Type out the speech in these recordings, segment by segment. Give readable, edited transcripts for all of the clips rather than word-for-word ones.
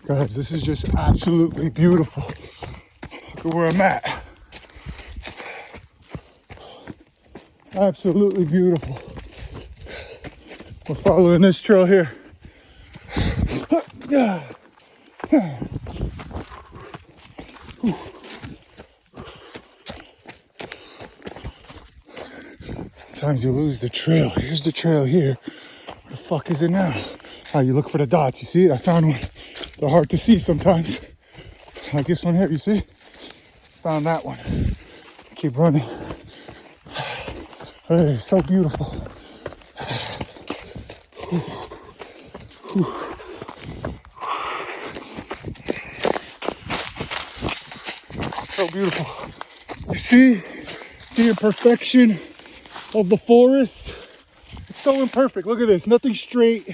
Guys, this is just absolutely beautiful. Look at where I'm at. Absolutely beautiful. We're following this trail here. Sometimes you lose the trail. Here's the trail here. Where the fuck is it now? Oh, you look for the dots. You see it? I found one. They're hard to see sometimes. Like this one here, you see? Found that one. Keep running. Hey, it's so beautiful. So beautiful. You see the imperfection of the forest? It's so imperfect. Look at this. Nothing's straight.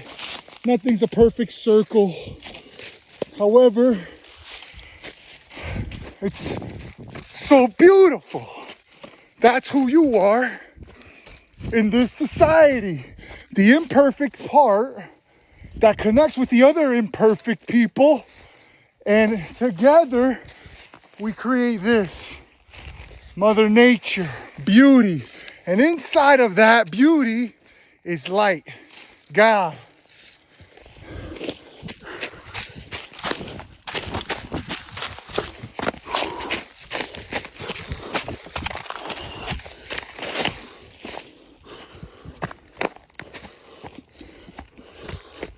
Nothing's a perfect circle. However, it's so beautiful. That's who you are in this society. The imperfect part that connects with the other imperfect people, and together we create this Mother Nature, beauty. And inside of that beauty is light, God.